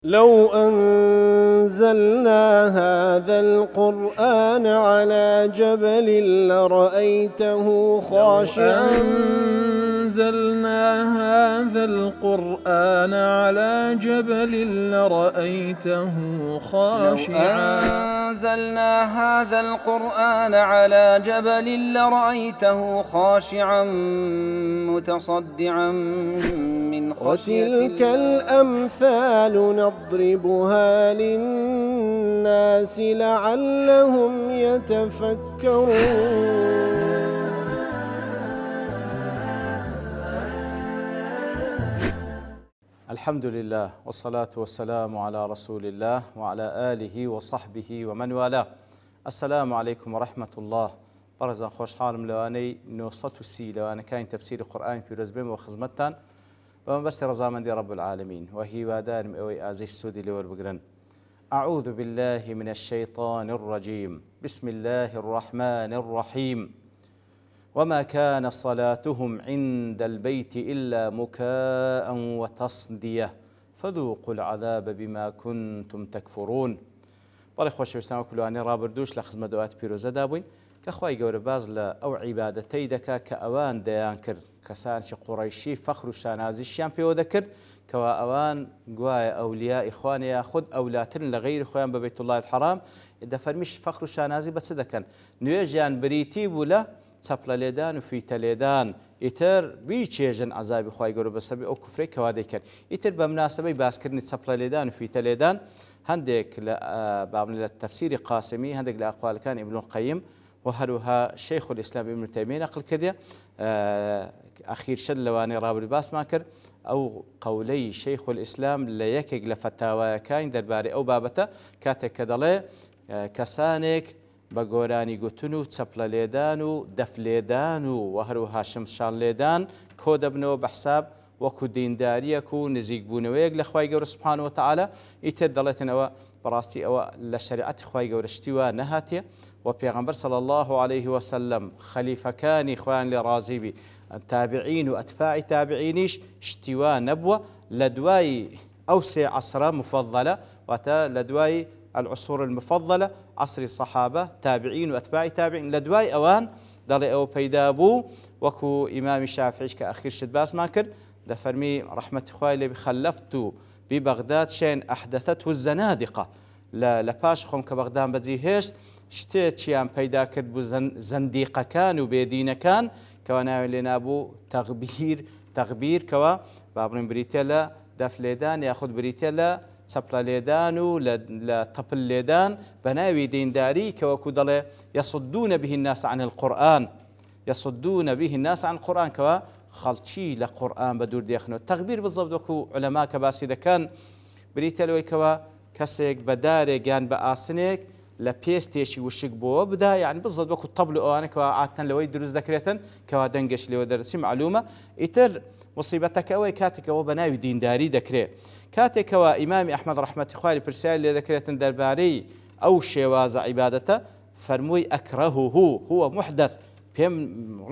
لو أنزلنا هذا القرآن على جبل لرأيته خاشعا أنزلنا هذا القرآن على جبل لرأيته خاشعا أنزلنا هذا القرآن على جبل لرأيته خاشعا متصدعا من خشية وتلك الأمثال نضربها للناس لعلهم يتفكرون. الحمد لله والصلاة والسلام على رسول الله وعلى آله وصحبه ومن والاه. السلام عليكم ورحمة الله. برزان خوش حالم لواني نوصة السي لوانا كاين تفسير القرآن في رزبين وخزمتان ومن بس رزامن دي رب العالمين وهي وادان اوي آزي السودي لور بقرن. أعوذ بالله من الشيطان الرجيم. بسم الله الرحمن الرحيم. وما كان صلاتهم عند البيت إلا مكاء وتصدية فذوقوا العذاب بما كنتم تكفرون. بەڵێ خۆشەویستان وەکوڵوانی ڕابردووش لە خزمەت دوات پیرۆزەدا بووین کە خوای گەورە باز لە ئەو عیبادەتەی دەکا کە ئەوان دەیان کرد کەسانشی قوڕەیشی فەخر و شانازیشیان پێوە دەکرد کەوا ئەوان گوایە ئەولیای خوانە یاخود ئەولاترن لە غەیری خۆیان بە بەیت الله الحەرام دەفەرمیش فەخر و شانازی بە چ دەکەن نوێژیان بریتی بوو لە چەپڵە لێدان و فیتە لێدان ئیتر بیچێژن عەزابی خوای گەورە بەسەبەبی ئەو کوفرەی کەوا دەیکرد. ئیتر بە مناسبەی باسکردنی چەپڵە لێدان و فیتە لێدان هەندێک لە بابن لە تەفسیری قاسمی هەندێک لە ئەقوالەکان ئیبن القەیم و هەروها شەیخ الئیسلام ئیبن تەیمیە نەقل کردێ ئەخیر شەد لەوانەی ڕابردوو باسمان کرد ئەو قەولەی شەیخ الئیسلام لە یەکێک لە فتاوایەکانی دەربارەی ئەو بابەتە کاتێک کە دەڵێ کەسانێک بە گۆرانی گوتن و چەپڵە لێدان و دەف لێدان و هەروها شمشان لێدان کۆ دەبنەوە بە حساب وەکو دینداریەک و نزیکبوونەوەیەک لە خوای گەورە سوبحانەوە وتەعالە ئیتر دەڵێتنەوە بەڕاستی ئەوە لە شەریعەتی خوای گەورە شتی وا نەهاتیە و پێغەمبەر صلی الله عليه وسلم خەلیفەکانی خۆیان لێ ڕازی بی تابعین و ئەتباعی تابعینیش شتی وا نەبووە لە دوای ئەو سێ عەسرە مفەضەلە واتە لە دوای العصور المفضلة عصر الصحابة تابعين وأتباع تابعين لدواي أوان دالي أو بيدابو وكو إمام الشافعي كأخير شد باس ما كر دفرمي رحمة خوالي بخلفت ببغداد شين أحدثته الزنادقة لباش خم كبغداد بزيهشت شتيت شيان بيدا كربو زنديقة كان وبيدين كان كوانا لنابو تغبير كوا بابرين بريتيلا دف ليدان ياخذ بريتيلا چەپڵە لێدان و لە تەپل لێدان بە ناوی دینداری کەوەکو دەڵێ یەسودون به الناس عن القورآن یەسودون به الناس عن القورآن کەوا خەڵکی لە قورآن بە دوور دێخنەوە تەغبیر بزەوت وەکو عولەما کە باسی دەکەن بریتە لەوەی کەوا کەسێک بە دارێک یان بە ئاسنێک لە پێستێشی وشک بۆ بدا یعنی بزەوت وەکو تەبل و ئەوانە کەوا عادەتەن لەوەی دروست دەکرێتن کەوا دەنگش لێوە دەرەچی معلومە. ئیتر مصیبەتەکە ئەوەی کاتێکەوە بە ناوی دینداری دەکرێت کاتێکەوە ئیمامی ئەحمەد ڕەحمەتی خوای پرسیاری لێ دەکرێتن دەربارەی ئەو شێوازە عیبادەتە فەرمووی ئەکرەهوه هو محدث پێم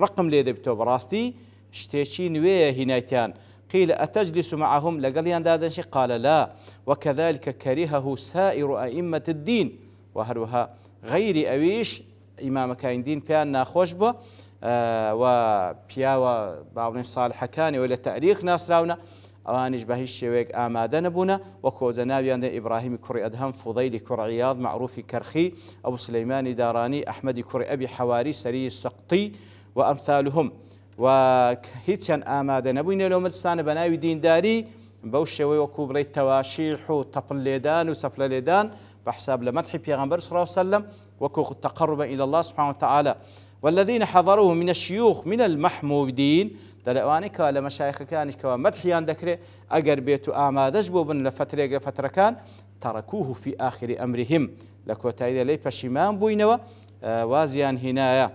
ڕقم لێ دەبێتەوە بەڕاستی شتێکی نوێیە هینایتیان قیل ئەتەجلیس معهم لەگەڵیان دادەنشی قال لا وكذلك كرهه سائر أئمة الدين و هەروەها غەیری ئەویش ئیمامەکانی دین پێیان ناخۆش بووە و پیاوە باڵێن ساڵحەکانی و لە تاریخ ناسراونە ئەوانیش بە هیچ شێوەیەک ئامادە نەبوونە و کۆجە ناویان دێ ئیبراهیمی کوڕی ئەدهەم فوضەیلی کوڕ عیاض معروفی کەرخی ئەبو سلەیمانی دارانی ئەحمەدی کوڕی ئەبی حەواری سەری سەقطی و ئەمثالهم و هیچیان ئامادە نەبووینە لەو مەجلسانە بە ناوی دینداری بەو شێوەی وەکو بڵێیت تەواشیح و تەپڵ لێدان و چەپڵە لێدان بە حساب لە مەدحی پێغەمبەر صلی الله عليه وسلم وەکو تەقەڕوبا إلى الله سبحانه وتعالى والذين حضروه من الشيوخ من المحمودين دەلەوانەی کەوا لە مەشایخەکانیش کەوا مەدحیان دەکرێت ئەگەر بێت و ئامادەش بۆ بن لە فترێک لە فترەکان تەرەکوه في آخر ئەمرهم لە کۆتاییدا لەی پەشیمان بووینەوە وازیان هینایە.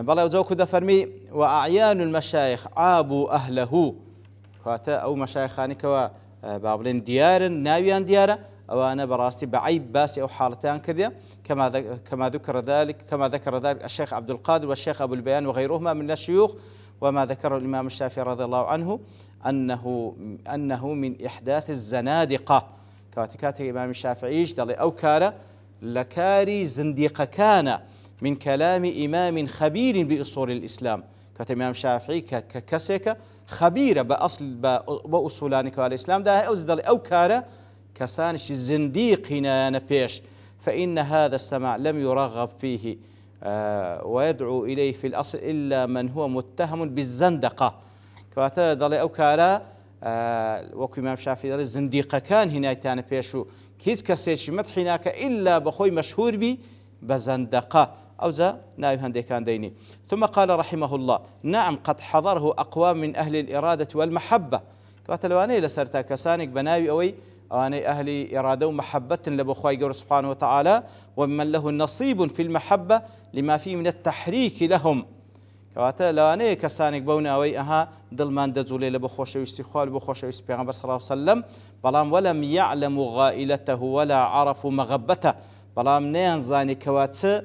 بەڵێ جەوکو دەفەرمی وأعيان المشايخ عابوا أهله کاتە ئەو مەشایخانی کەوا با بڵێن دیارن ناویان دیارە ئەوانە بەڕاستی بەعیب باسی ئەو حاڵەتیان کردێ كما ذكر ذلك الشيخ عبد القادر والشيخ أبو البيان وغيرهما من الشيوخ وما ذكره الإمام الشافعي رضي الله عنه أنه من إحداث الزنادقة كاتكات الإمام الشافعي دلي أو كار لكاري زنديق كان من كلام إمام خبير بأصول الإسلام كاتب الإمام الشافعي ككسك خبيرة بأصولان الإسلام ده أوزدل أو كار كسانش الزنديق هنا نبيش فإن هذا السماع لم يرغب فيه ويدعو إليه في الأصل إلا من هو متهم بالزندقة كواتا دلي أو كارا وكو إمام شافعي دلي زنديقة كان هنا يتانا بيشو كيس كسيش مدحناك إلا بخوي مشهور بي بزندقة أو ذا نايو هندي كان ديني ثم قال رحمه الله نعم قد حضره أقوام من أهل الإرادة والمحبة كواتا لواني لسرتا كسانك بناوي أوي أواني أهل إرادة ومحبة لبخواي قول سبحانه وتعالى ومن له نصيب في المحبة لما فيه من التحريك لهم كواتا لواني كسانك بوناوي أها دلمان دزولي لبخوش ويستخوال بخوش ويستبيغان صلى الله عليه وسلم بلام ولم يعلموا غائلته ولا عرفوا مغبته بلام نيانزاني كواتا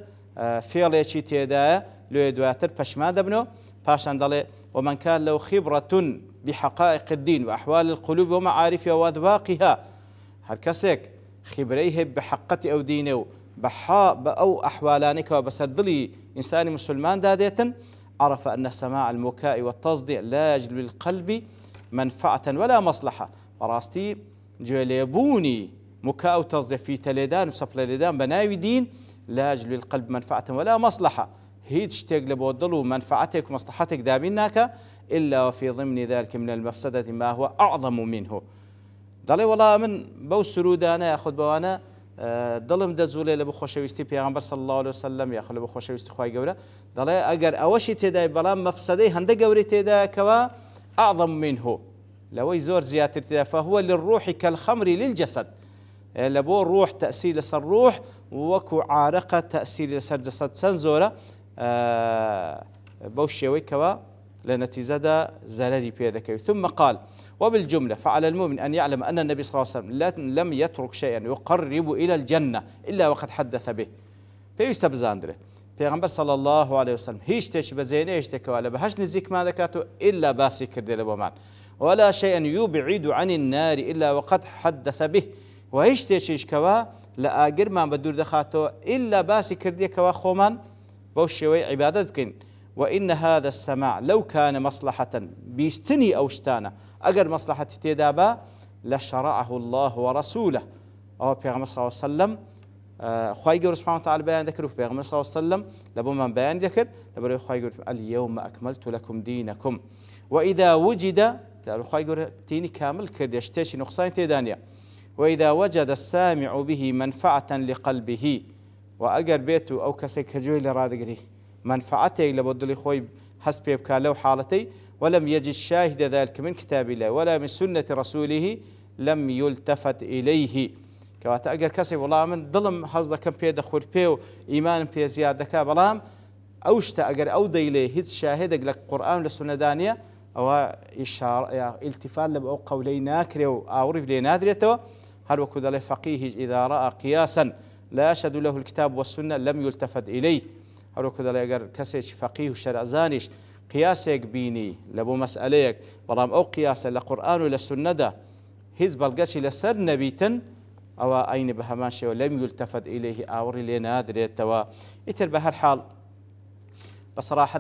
فعليشي تيدا لو دواتر پشما دبنو پاشان دالي ومن كان له خبرة بحقائق الدين وأحوال القلوب ومعارفها وأذواقها هر كسك خبريه بحقة أو دينه أو أحوالانك وبسدلي إنسان مسلمان دادية عرف أن سماع المكاء والتصديع لا يجلب للقلب منفعة ولا مصلحة وراستي جلبوني مكاء وتصديع في تليدان وسبليدان بناوي دين لا يجلب للقلب منفعة ولا مصلحة هيد تشتغل بودلو منفعتك ومصلحتك دابينك إلا وفي ضمن ذلك من المفسدة ما هو أعظم منه دالي والله من بو سرودانا ياخذ بوانا دلم دزولي لبو خوشويستي پیغمبر صلى الله عليه وسلم ياخذ لبو خوشويستي خواي گورا دالي اگر اوشي تيدا بلام مفسدي هنده گوري تيدا كوا أعظم منه لو زور زيادة تيدا فهو للروح كالخمر للجسد لبو الروح تأثير لسر الروح وكو عارقة تأثير لسر جسد سنزورة بو الشيوي كوا لنتيجة زرري بيدك ثم قال وبالجملة فعلى المؤمن أن يعلم أن النبي صلى الله عليه وسلم لم يترك شيئا يقرب إلى الجنة إلا وقد حدث به بيستبزاندره پیغمبر صلى الله عليه وسلم هيش تش بزينه هيش تكواله بهش نزيك ما ذكاته إلا باسي كردي لبومان ولا شيئا يبعد عن النار إلا وقد حدث به وهيش تشيش كوا لآجر ما بدور دخاته إلا باسي كردي كوا خومان بوشوي عبادة بكين وإن هذا السماع لو كان مصلحة بيستني أو اشتانا أجر مصلحة تدابا لشرعه الله ورسوله أو بيغمبر صلى الله عليه وسلم خواهي قول سبحانه وتعالى بيان ذكره بيغمبر صلى الله عليه وسلم لبو من بيان ذكر لبو خواهي قول اليوم أكملت لكم دينكم وإذا وجد خواهي قول تيني كامل كرد يشتيش نقصان تيدانيا وإذا وجد السامع به منفعة لقلبه وأجر بيته أو كسي كجوي لرادقري منفعته لبدل خوي حسب يبكى له حالتي ولم يجد الشاهد ذلك من كتاب الله ولا من سنة رسوله لم يلتفت إليه كواتا أجر كسي والله من ظلم حظ كم بيد خور بيو إيمان بي زيادة كبلام أوشتا أجر أو ديلي هيد شاهدك لك قرآن لسنة دانية أو إشارة التفال لبقوا قولي ناكري أو أورب لي نادريته هل وكذا لفقيه إذا رأى قياسا لا يشهد له الكتاب والسنة لم يلتفت إليه هل وكذا لأجر كسي فقيه وشرع زانيش قياسك بيني لبو مسأليك برام أو قياسا لقرآن ولسنة دا هيز بلغشي لسر نبيتن أو أين بهماشي ولم يلتفت إليه أوري لي نادريته إتر بهر حال بصراحة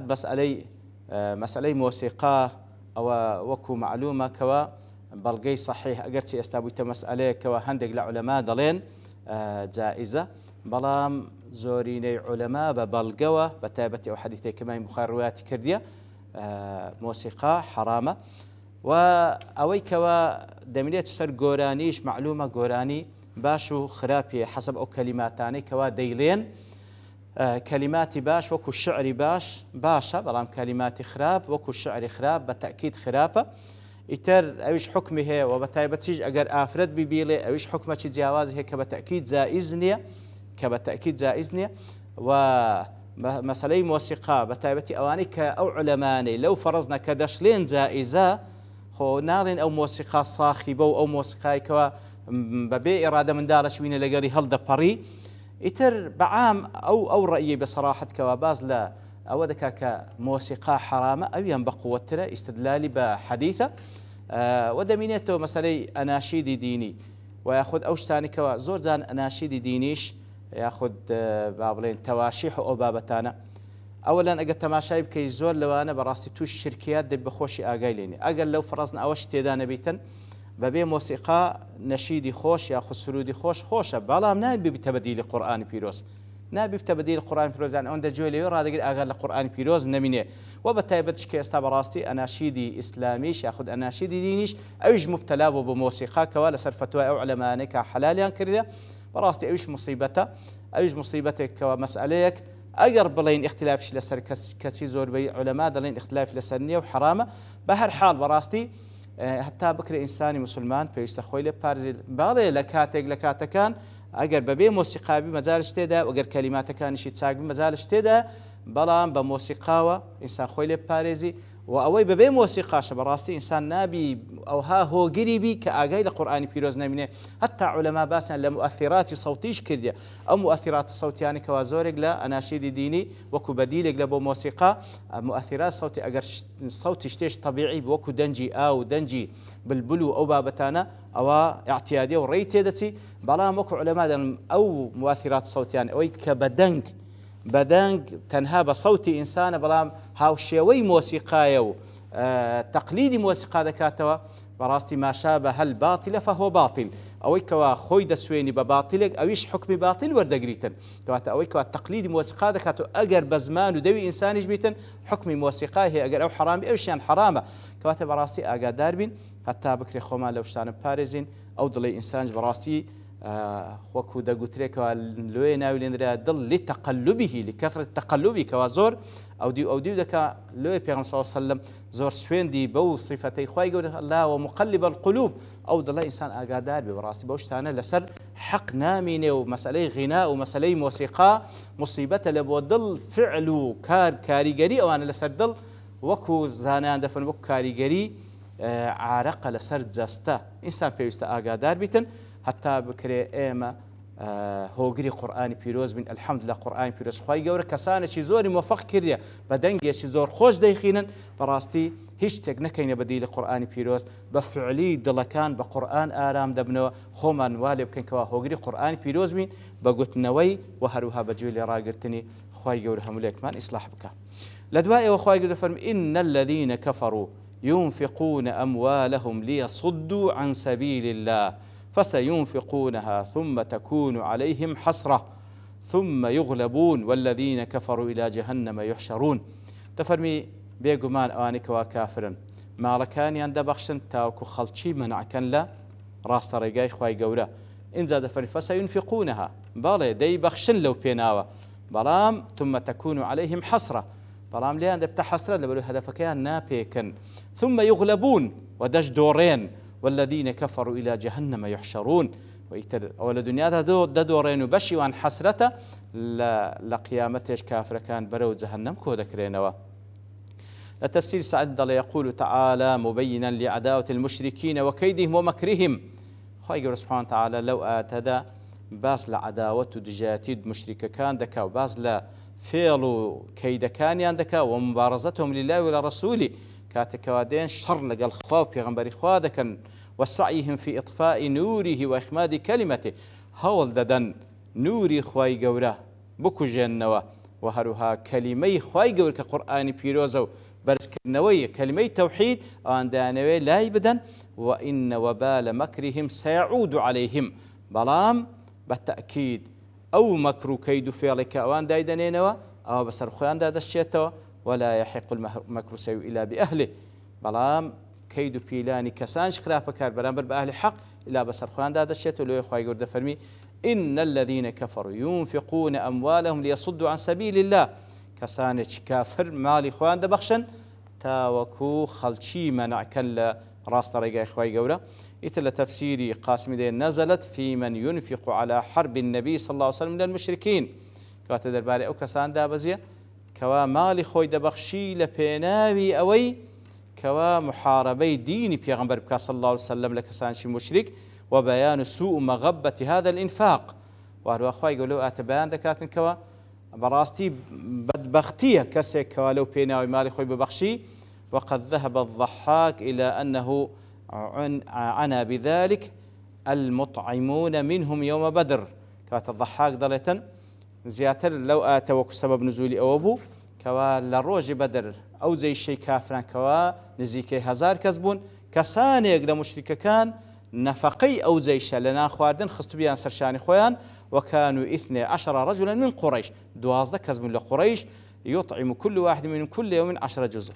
مسألة موسيقى أو وكو معلومة كوا بلغي صحيح أقرتي استابيت مسألة كوا هندق لعلماء دلين جائزة بلام زوريني علماء ببلغوا بتابتي أو حديثي كمان بخاري رواياتي كردية موسيقى حرامة وأوي كوا دمينية تسر قورانيش معلومة قوراني باشو خرابي حسب أو كلماتاني كوا ديلين كلماتي باش وكو الشعر باشا بلام كلماتي خراب وكو الشعر خراب بالتأكيد خرابة إتر أويش حكمه وبتايبتيج أجر آفرد ببيلي أويش حكمة جوازه كبتأكيد زائزنية ومسألة موسيقى بتايبتي أوانيك أو علماني لو فرضنا كدشلين زائزة خو نارين أو موسيقى صاخبة أو موسيقى كوا ببي إرادة من دار شوين لقري هل دبري إتر بعام أو رأيي بصراحة كواباز لا ئەوە دەکات کە مۆسیقا حرامە ئەویان بە قووەترە ئیستدلالی بە حەدیثە و دەمینێتەوە مەسەلەی ئەناشیدی دینی و یاخود ئەو شتانێکەوە زۆر جان ئەناشیدی دینیش یاخود با بڵێن تەواشیح و ئەو بابەتانە ئەوەلەن ئەگەر تەماشای بکەی زۆر لەوانە بەڕاستی توش شرکیات دەبێت بەخۆشی ئاگای لێنێ ئەگەر لەو فڕەزن ئەوەش تێدا نەبیتن بەبێ مۆسیقا نەشیدی خۆش یاخود سرودی خۆشە بەڵام نابێت تەبەدیلی قورئانی پیرۆز نابێت تەبەدیلی قورئانی پیرۆزیان ئەوەندە گوێ لێوە ڕادەگیر ئاگار لە قورئانی پیرۆز نەمینێ و بە تایبەتش کە ئێستا بەڕاستی ئەناشیدی ئیسلامیش یاخود ئەناشیدی دینیش ئەویش مبتەلا بوو بە مۆسیقا کەوا لەسەر فتوای ئەو عولەمانەی کە حەلالیان کردە بەڕاستی ئەویش مصیبەتە ئەویش مصیبەتێکەوە مەسئلەیەک ئەگەر بڵین اختلافش لەسەر کەسی زۆربەی عولەما دەڵێن اختلاف لەسەر نییە و حرامە بە هەر حاڵ بەڕاستی هەتا بکرێ ئینسانی مسلمان پێویستە خۆی لێ پارێزێت باڵێ لە کاتێک لە کاتەکان ئەگەر بەبێ مۆسیقابی مەجالش تێدا وەگەر کەلیماتەکانیشی چاکبی مەجالش تێدا بەڵام بە مۆسیقاوە ئینسان خۆی لێ پارێزی و ئەوەی بەبێ مۆسیقاشە بەڕاستی ئینسان نابی ئەوها هۆگری بی کە ئاگای لە قورئانی پیرۆز نەبینێ هەتا عولەما باسیان لە مؤثیراتی سەوتیش کردێ ئەو مؤثیراتی سەوتیانی کەوا زۆرێک لە ئەناشیدی دینی وەکو بەدیلێک لە بۆ مۆسیقا مؤثیرات سەوتی ئەگەر سەوتی شتێش طەبیعی وەکو دەنجی ئاو دەنجی بلبل و ئەو بابەتانە ئەوە اعتیادیە و ڕێی تێدەچی بەڵام وەکو عولەما دەڵێن ئەو مؤثیرات سەوتیان ئەوەی کە بەدەنگ تەنها بە سەوتی ئینسانە بەڵام هاوشێوەی مۆسیقایە و تەقلیدی مۆسیقا دەکاتەوە بەڕاستی ماشا بە هەل باتیلە فەهۆ باتیل ئەوەی کەوا خۆی دەسوێنی بە باتیلێک ئەویش حکمی باتیل وەردەگریتن کەواتە ئەوەی کەوا تەقلیدی مۆسیقا دەکات و ئەگەر بە زمان و دەوی ئینسانیش بیتن حکمی مۆسیقای هەیە ئەگەر ئەو حرامی ئەوشیان حرامە کەواتە بەڕاستی ئاگادار بین هەتا بکرێ خۆمان لەو شتانە پارێزین ئەو دڵی ئینسانش بەڕاستی وەکو دەگوترێکەوە لێ ناویلێنرا دڵ لتەقەلوبیه لکەثرەت تەقەلوبی کەوا زۆر ئەو دیو دەکا لێ پێغەمبەر صلی الله علیه وسلم زۆر سوێندی بەو صیفەتەی خوای گەورە الله ومقلب القلوب ئەو دڵی ئینسان ئاگادار بێ بەڕاستی بەو شتانە لەسەر حەق نامینێ و مەسەلەی غینا و مەسەلەی مۆسیقا مصیبەتە لە بۆ دڵ فعل و کاریگەری ئەوانە لەسەر دڵ وەکو زانایان دەفەن وەکو کاریگەری عارەقە لەسەر جەستە ئینسان پێویستە ئاگادار بیتن هەتا بکرێ ئێمە هۆگری قورئانی پیرۆز بین الحەمدلله قورئانی پیرۆز خوای گەورە کەسانێکی زۆری موفق کردیە بە دەنگێکی زۆر خۆش دەیخینن بەڕاستی هیچ شتێک نەکەینە بەدیلی قورئانی پیرۆز بە فعلی دڵەکان بە قورئان ئارام دەبنەوە خۆمان وا لێ بکەین کەوا هۆگری قورئانی پیرۆز بین بە گوتنەوەی و هەروها بەگوێ لێ ڕاگرتنی خوای گەورە هەموو لێکمان ئیسلاح بکە لە دوایەوە خوای گەورە فەرمێ إن الذين كفروا ينفقون أموالهم ليصدوا عن سبيل الله فسينفقونها ثم تكون عليهم حسرة ثم يغلبون والذين كفروا إلى جهنم يحشرون تفرمي بێگومان ئەوانێکەوە کافرن ماڵەکانیان دەبەخشن تاوەکو خەڵکی منعکەن لە ڕاستە ڕێگای خوای گەورە اینجا دەفەرمی فسينفقونها بەڵێ دەیبەخشن لەو پێناوە بەڵام ثم تكون عليهم حسرة بەڵام لێیان دەبتە حەسرەت لەبەرەوەی هەدەفەکەیان ناپێکن ثم يغلبون ودەش دۆڕێن والذين كفروا إلى جهنم يحشرون ويتر أول دنيا ددورين بشي وان حسرته لقيامتش كافر كان برو جهنم كودكرينوا لتفسير سعد يقول تعالى مبينا لعداوة المشركين وكيدهم ومكرهم خير سبحانه وتعالى لو آتدا باس لعداوة دجاتيد مشرك كان دكا وباس لا فعل كيد كان يندكا ومبارزتهم لله ولرسوله كاتكوادين شر لقال خواو بيغنبري خوادكن وسعيهم في إطفاء نوره وإخماد كلمته هول ددن نوري خواي قوره بكو جنوا وهروها كلمي خواي قور كقرآن بيروزو برز كنوية كلمي توحيد وان دانوي لا يبدن وإن وبال مكرهم سيعود عليهم بلام بالتأكيد أو مكرو كيد فعلك وان دايدنينوا أو بسر خوان دادشيتوا ولا يحق المكر سيء إلا بأهله بلام كيد بيلاني كسانش خلافة كار برامبر بأهل حق إلا بسر خوان دادشيتوا لو يخواي قرد فرمي إن الذين كفروا ينفقون أموالهم ليصدوا عن سبيل الله كسانش كافر مالي خوان دبخشن تاوكو خلشي منع كلا راس طريقة إخواي قورة إثل تفسيري قاسم دين نزلت في من ينفق على حرب النبي صلى الله عليه وسلم من المشركين كواتدر باري أو كسان دابزية كوا مالي خوي دبخشي لبيناوي أوي كوا محاربي ديني بيغمبر بك صلى الله عليه وسلم لكسان شي مشرك وبيان سوء مغبة هذا الإنفاق وهو أخوي يقولوا أتبان دكاتن كوا براستي بدبختية كسك ولو بيناوي مالي خوي ببخشي. وقد ذهب الضحاك إلى أنه عنا بذلك المطعمون منهم يوم بدر. كوات الضحاك ضليتا زياتر لو آتوك سبب نزول أوبو كوا لروج بدر أو زي الشي كافران كوا نزيكي هزار كذبون كسان يقدر مشرك كان نفقي أو زي لنا خواردن خصتو بيان سرشاني خويان. وكانوا 12 رجلا من قريش 12 كذب لقريش يطعم كل واحد منهم كل يوم 10 جزء.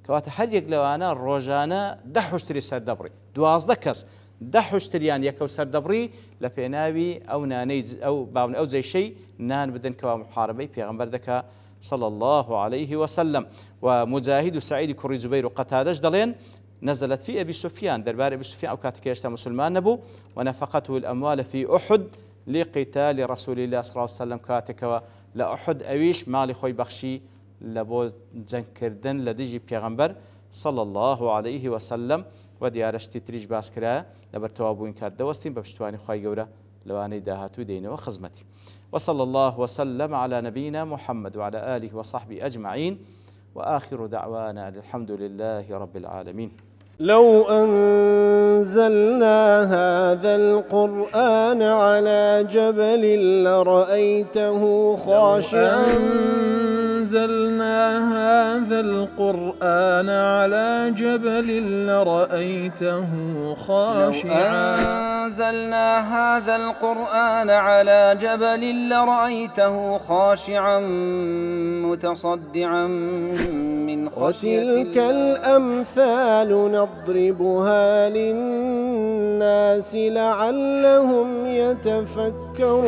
كوات حريق لوانا روجانا دحوشتري سردبري 12 كس دحوشتريان يكو سردبري لبيناوي أو نانيز أو باون أو زي شيء نان بدن كوا محاربي بيغمبر ذكا صلى الله عليه وسلم. ومجاهد سعيد كري زبير قتادة دلين نزلت في أبي سفيان دربار أبي سفيان أو كاتكيشتا مسلمان نبو ونفقته الأموال في أحد لقتال رسول الله صلى الله عليه وسلم كاتكوا لأحد أويش مالي خوي بخشي لبو زنكردن لديجي بيغمبر صلى الله عليه وسلم. وديارشتي تريج باسكرا لبرتوابوين كات دوستين ببشتواني خوي قورا لواني داهاتو دينو وخزمتي. وصلى الله وسلم على نبينا محمد وعلى آله وصحبه أجمعين. وآخر دعوانا الحمد لله رب العالمين. لو أنزلنا هذا القرآن على جبل لرأيته خاشعا أنزلنا هذا القرآن على جبل لرأيته خاشعا أنزلنا هذا القرآن على جبل لرأيته خاشعا متصدعا من خشية الله. وتلك الأمثال نضربها للناس لعلهم يتفكرون.